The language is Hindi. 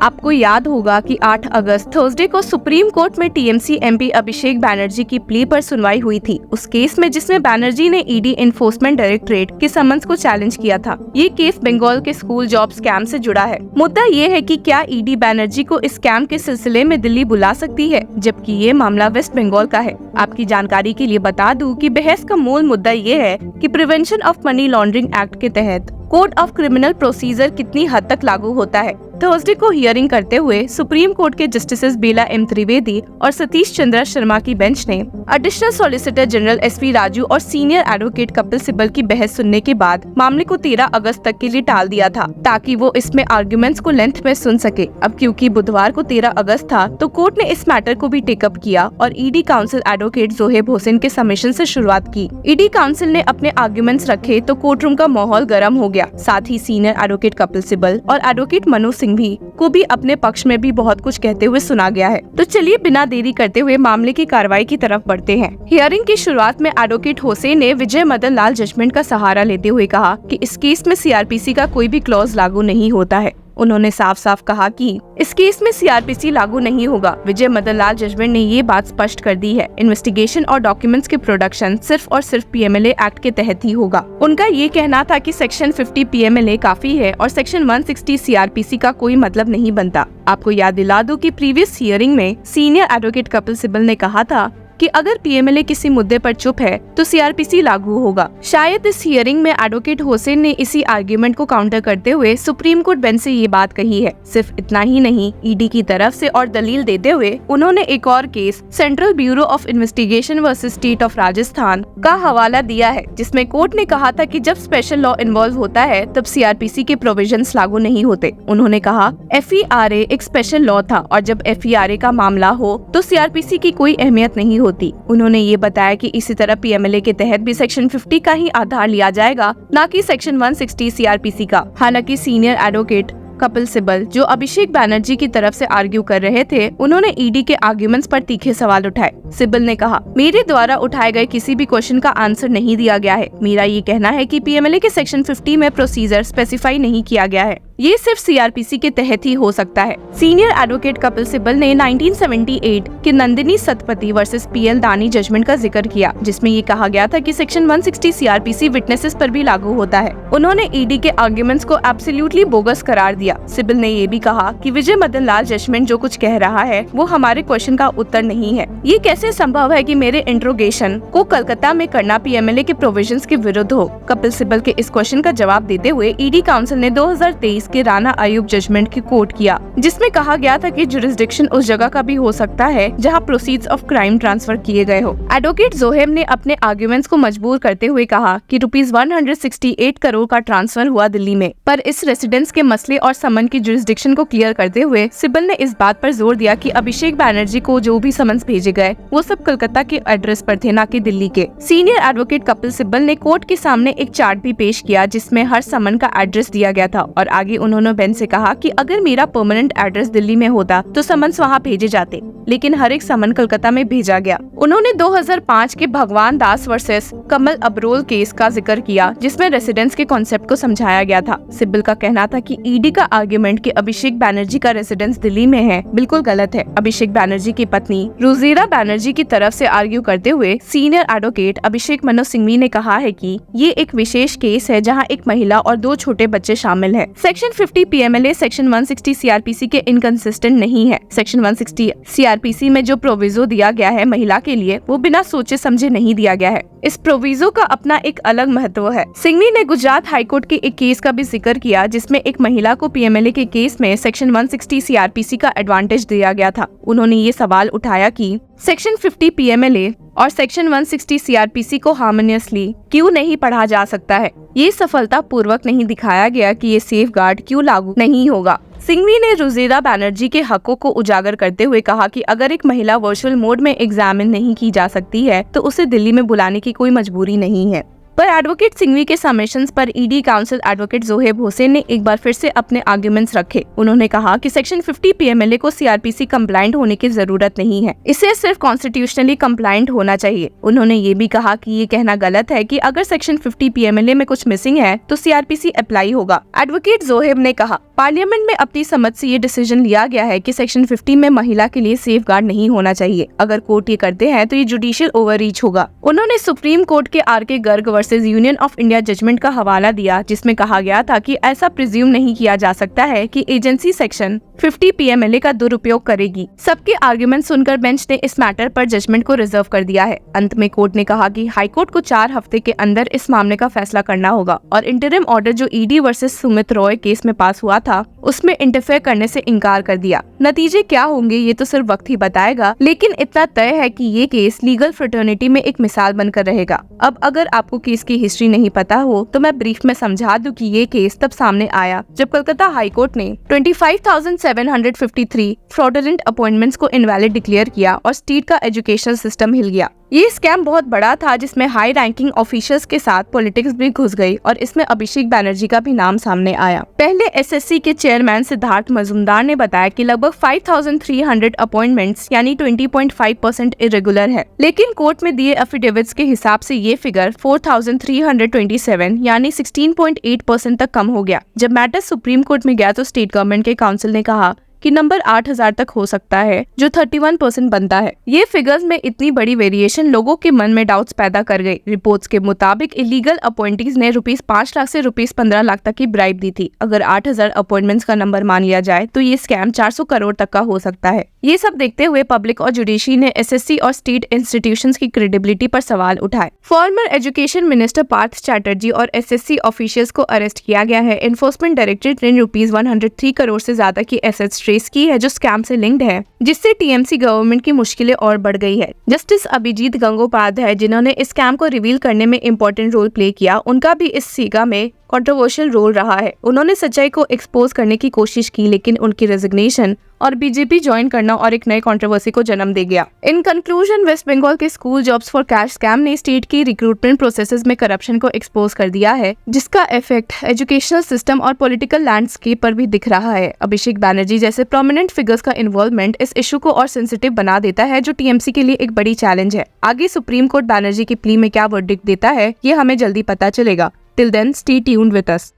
आपको याद होगा कि 8 अगस्त थर्सडे को सुप्रीम कोर्ट में टीएमसी एमपी अभिषेक बैनर्जी की प्ली पर सुनवाई हुई थी, उस केस में जिसमें बैनर्जी ने ईडी एनफोर्समेंट डायरेक्टरेट के समन्स को चैलेंज किया था। ये केस बंगाल के स्कूल जॉब स्कैम से जुड़ा है। मुद्दा ये है कि क्या ईडी बैनर्जी को इस स्कैम के सिलसिले में दिल्ली बुला सकती है, जबकि ये मामला वेस्ट बंगाल का है। आपकी जानकारी के लिए बता दूं कि बहस का मूल मुद्दा ये है कि prevention of money laundering act के तहत कोड ऑफ क्रिमिनल प्रोसीजर कितनी हद तक लागू होता है। थर्सडे को हियरिंग करते हुए सुप्रीम कोर्ट के जस्टिसेस बेला एम त्रिवेदी और सतीश चंद्रा शर्मा की बेंच ने additional solicitor general SP Raju और सीनियर एडवोकेट कपिल सिब्बल की बहस सुनने के बाद मामले को 13 अगस्त तक के लिए टाल दिया था, ताकि वो इसमें आर्गुमेंट्स को लेंथ में सुन सके। अब क्योंकि बुधवार को 13 अगस्त था, तो कोर्ट ने इस मैटर को भी टेकअप किया और ED council advocate Zoheb Hussain के सबमिशन से शुरुआत की। ईडी काउंसिल ने अपने आर्गुमेंट्स रखे तो कोर्ट रूम का माहौल गर्म हो गया। साथ ही सीनियर एडवोकेट कपिल सिब्बल और एडवोकेट मनोज सिंह को भी अपने पक्ष में भी बहुत कुछ कहते हुए सुना गया है। तो चलिए बिना देरी करते हुए मामले की कार्रवाई की तरफ बढ़ते हैं। हियरिंग की शुरुआत में एडवोकेट हुसैन ने विजय मदन लाल जजमेंट का सहारा लेते हुए कहा कि इस केस में सीआरपीसी का कोई भी क्लॉज लागू नहीं होता है। उन्होंने साफ साफ कहा कि इस केस में सीआरपीसी लागू नहीं होगा। विजय मदन लाल जजमेंट ने ये बात स्पष्ट कर दी है। इन्वेस्टिगेशन और डॉक्यूमेंट्स के प्रोडक्शन सिर्फ और सिर्फ पीएमएलए एक्ट के तहत ही होगा। उनका ये कहना था कि सेक्शन 50 पीएमएलए काफी है और सेक्शन 160 सीआरपीसी का कोई मतलब नहीं बनता। आपको याद दिला दूं कि प्रीवियस हियरिंग में सीनियर एडवोकेट कपिल सिब्बल ने कहा था कि अगर पीएमएलए किसी मुद्दे पर चुप है तो सीआरपीसी लागू होगा। शायद इस हियरिंग में एडवोकेट हुसैन ने इसी आर्ग्यूमेंट को काउंटर करते हुए सुप्रीम कोर्ट बेंच से ये बात कही है। सिर्फ इतना ही नहीं, ईडी की तरफ से और दलील देते हुए उन्होंने एक और case central bureau of investigation versus state of Rajasthan का हवाला दिया है, जिसमें कोर्ट ने कहा था कि जब स्पेशल लॉ इन्वॉल्व होता है तब सीआरपीसी के प्रोविजंस लागू नहीं होते। उन्होंने कहा एफईआरए एक स्पेशल लॉ था और जब एफईआरए का मामला हो तो सीआरपीसी की कोई अहमियत नहीं होती। उन्होंने ये बताया कि इसी तरह पीएमएलए के तहत भी सेक्शन 50 का ही आधार लिया जाएगा, न कि सेक्शन 160 सीआरपीसी का। हालांकि सीनियर एडवोकेट कपिल सिब्बल, जो अभिषेक बैनर्जी की तरफ से आर्ग्यू कर रहे थे, उन्होंने ईडी के आर्ग्यूमेंट्स पर तीखे सवाल उठाए। सिब्बल ने कहा, मेरे द्वारा उठाए गए किसी भी क्वेश्चन का आंसर नहीं दिया गया है। मेरा ये कहना है कि पीएमएलए के सेक्शन 50 में प्रोसीजर स्पेसिफाई नहीं किया गया है। ये सिर्फ सीआरपीसी के तहत ही हो सकता है। सीनियर एडवोकेट कपिल सिब्बल ने 1978 के नंदिनी सतपति वर्सेस पीएल दानी जजमेंट का जिक्र किया, जिसमें ये कहा गया था कि सेक्शन 160 सीआरपीसी विटनेसेस पर भी लागू होता है। उन्होंने ईडी के आर्ग्यूमेंट्स को एब्सोल्युटली बोगस करार दिया। सिब्बल ने ये भी कहा कि विजय मदन लाल जजमेंट जो कुछ कह रहा है वो हमारे क्वेश्चन का उत्तर नहीं है। ये कैसे संभव है कि मेरे इंट्रोगेशन को कलकत्ता में करना पीएमएलए के प्रोविजंस के विरुद्ध हो। कपिल सिब्बल के इस क्वेश्चन का जवाब देते हुए ईडी काउंसिल ने 2023 के राणा आयुब जजमेंट की कोट किया, जिसमें कहा गया था कि जुरिस्डिक्शन उस जगह का भी हो सकता है जहां प्रोसीड्स ऑफ क्राइम ट्रांसफर किए गए हो। एडवोकेट जोहेब ने अपने आर्ग्यूमेंट्स को मजबूर करते हुए कहा कि ₹168 करोड़ का ट्रांसफर हुआ दिल्ली में, पर इस रेसिडेंस के मसले और समन की जुरिस्डिक्शन को क्लियर करते हुए सिब्बल ने इस बात पर जोर दिया कि अभिषेक बैनर्जी को जो भी समन्स भेजे गए वो सब कलकत्ता के एड्रेस पर थे, न कि दिल्ली के। सीनियर एडवोकेट कपिल सिब्बल ने कोर्ट के सामने एक चार्ट भी पेश किया जिसमें हर समन का एड्रेस दिया गया था और आगे उन्होंने बेंच से कहा कि अगर मेरा परमानेंट एड्रेस दिल्ली में होता तो समन्स वहाँ भेजे जाते, लेकिन हर एक समन कलकत्ता में भेजा गया। उन्होंने 2005 के भगवान दास वर्सेस कमल अब्रोल केस का जिक्र किया, जिसमें रेसिडेंस के कॉन्सेप्ट को समझाया गया था। सिब्बल का कहना था कि ईडी का आर्ग्यूमेंट कि अभिषेक बैनर्जी का रेसिडेंस दिल्ली में है बिल्कुल गलत है। अभिषेक बैनर्जी की पत्नी रुजीरा बैनर्जी की तरफ से आर्ग्यू करते हुए सीनियर एडवोकेट अभिषेक मनु सिंघवी ने कहा है कि ये एक विशेष केस है जहां एक महिला और 2 छोटे बच्चे शामिल हैं। सेक्शन 50 पीएमएलए सेक्शन 160 सीआरपीसी के इनकंसिस्टेंट नहीं है। सेक्शन 160 सीआरपीसी में जो प्रोविजो दिया गया है महिला के लिए वो बिना सोचे समझे नहीं दिया गया है। इस प्रोविजो का अपना एक अलग महत्व है। सिंघवी ने गुजरात हाईकोर्ट के एक केस का भी जिक्र किया जिसमें एक महिला को पीएमएलए के केस में सेक्शन 160 सीआरपीसी का एडवांटेज दिया गया था। उन्होंने ये सवाल उठाया कि सेक्शन 50 पीएमएलए और सेक्शन 160 सीआरपीसी को हार्मोनियसली क्यों नहीं पढ़ा जा सकता है। ये सफलता पूर्वक नहीं दिखाया गया कि ये सेफगार्ड क्यों लागू नहीं होगा। सिंघवी ने रुजीरा बैनर्जी के हकों को उजागर करते हुए कहा कि अगर एक महिला वर्चुअल मोड में एग्जामिन नहीं की जा सकती है तो उसे दिल्ली में बुलाने की कोई मजबूरी नहीं है। पर एडवोकेट सिंघवी के सबमिशंस पर ED council advocate Zoheb Hussain ने एक बार फिर से अपने आर्गुमेंट्स रखे। उन्होंने कहा कि सेक्शन 50 पीएमएलए को सीआरपीसी कंप्लायंट होने की जरूरत नहीं है, इसे सिर्फ कॉन्स्टिट्यूशनली कंप्लायंट होना चाहिए। उन्होंने ये भी कहा कि ये कहना गलत है कि अगर सेक्शन 50 पीएमएलए में कुछ मिसिंग है तो सीआरपीसी अप्लाई होगा। एडवोकेट जोहेब ने कहा, पार्लियामेंट में अपनी समझ से ये डिसीजन लिया गया है कि सेक्शन 50 में महिला के लिए सेफगार्ड नहीं होना चाहिए। अगर कोर्ट ये करते हैं तो ये जुडिशियल ओवररीच होगा। उन्होंने सुप्रीम कोर्ट के R K. Garg versus Union of India judgment का हवाला दिया, जिसमें कहा गया था कि ऐसा प्रिज्यूम नहीं किया जा सकता है कि एजेंसी सेक्शन 50 पीएमएलए का दुरुपयोग करेगी। सबके आर्गुमेंट सुनकर बेंच ने इस मैटर पर जजमेंट को रिजर्व कर दिया है। अंत में कोर्ट ने कहा कि हाईकोर्ट को 4 हफ्ते के अंदर इस मामले का फैसला करना होगा और इंटरिम ऑर्डर जो ED versus Sumit Roy case में पास हुआ था उसमें इंटरफेयर करने से इनकार कर दिया। नतीजे क्या होंगे ये तो सिर्फ वक्त ही बताएगा, लेकिन इतना तय है कि ये केस लीगल फ्रेटर्निटी में एक मिसाल बनकर रहेगा। अब अगर आपको केस की हिस्ट्री नहीं पता हो तो मैं ब्रीफ में समझा दूं कि ये केस तब सामने आया जब कलकत्ता हाईकोर्ट ने 25,753 फ्रॉडुलेंट अपॉइंटमेंट्स को इनवैलिड डिक्लेयर किया और स्टेट का एजुकेशन सिस्टम हिल गया। ये स्कैम बहुत बड़ा था जिसमें हाई रैंकिंग ऑफिशियल्स के साथ पॉलिटिक्स भी घुस गई और इसमें अभिषेक बैनर्जी का भी नाम सामने आया। पहले एसएससी के चेयरमैन सिद्धार्थ मजूमदार ने बताया कि लगभग 5,300 अपॉइंटमेंट्स यानी 20.5% इरेगुलर है, लेकिन कोर्ट में दिए एफिडेविट्स के हिसाब से ये फिगर 4,327 यानी 16.8% तक कम हो गया। जब मैटर सुप्रीम कोर्ट में गया तो स्टेट गवर्नमेंट के काउंसिल ने कहा कि नंबर 8,000 तक हो सकता है, जो 31% बनता है। ये फिगर्स में इतनी बड़ी वेरिएशन लोगों के मन में डाउट्स पैदा कर गई। रिपोर्ट्स के मुताबिक इलीगल अपॉइंटीज ने ₹5 लाख से ₹15 लाख तक की ब्राइब दी थी। अगर 8,000 अपॉइंटमेंट्स का नंबर मान लिया जाए तो ये स्कैम 400 करोड़ तक का हो सकता है। ये सब देखते हुए पब्लिक और जुडिशरी ने एसएससी और स्टेट इंस्टीट्यूशंस की क्रेडिबिलिटी पर सवाल उठाए। Former education minister Partha Chatterjee और एसएससी ऑफिशियल्स को अरेस्ट किया गया है। एनफोर्समेंट डायरेक्टरेट ने ₹103 करोड़ से ज्यादा की एसेट्स ट्रेस की है जो स्कैम से लिंक्ड है, जिससे टीएमसी गवर्नमेंट की मुश्किलें और बढ़ गई है। जस्टिस अभिजीत गंगोपाध्याय, जिन्होंने इस स्कैम को रिवील करने में इम्पोर्टेंट रोल प्ले किया, उनका भी इस सीगा में कंट्रोवर्शियल रोल रहा है। उन्होंने सच्चाई को एक्सपोज करने की कोशिश की, लेकिन उनकी रेजिग्नेशन और बीजेपी ज्वाइन करना और एक नए कंट्रोवर्सी को जन्म दे गया। इन कंक्लूजन, वेस्ट बंगाल के school jobs for cash scam ने स्टेट की रिक्रूटमेंट प्रोसेसेस में करप्शन को एक्सपोज कर दिया है, जिसका इफेक्ट एजुकेशनल सिस्टम और पॉलिटिकल लैंडस्केप पर भी दिख रहा है। अभिषेक बैनर्जी जैसे प्रोमिनेंट फिगर्स का इन्वॉल्वमेंट इस इशू को और सेंसिटिव बना देता है, जो टीएमसी के लिए एक बड़ी चैलेंज है। आगे सुप्रीम कोर्ट बैनर्जी की प्ली में क्या वर्डिक्ट देता है, ये हमें जल्दी पता चलेगा। Till then, stay tuned with us.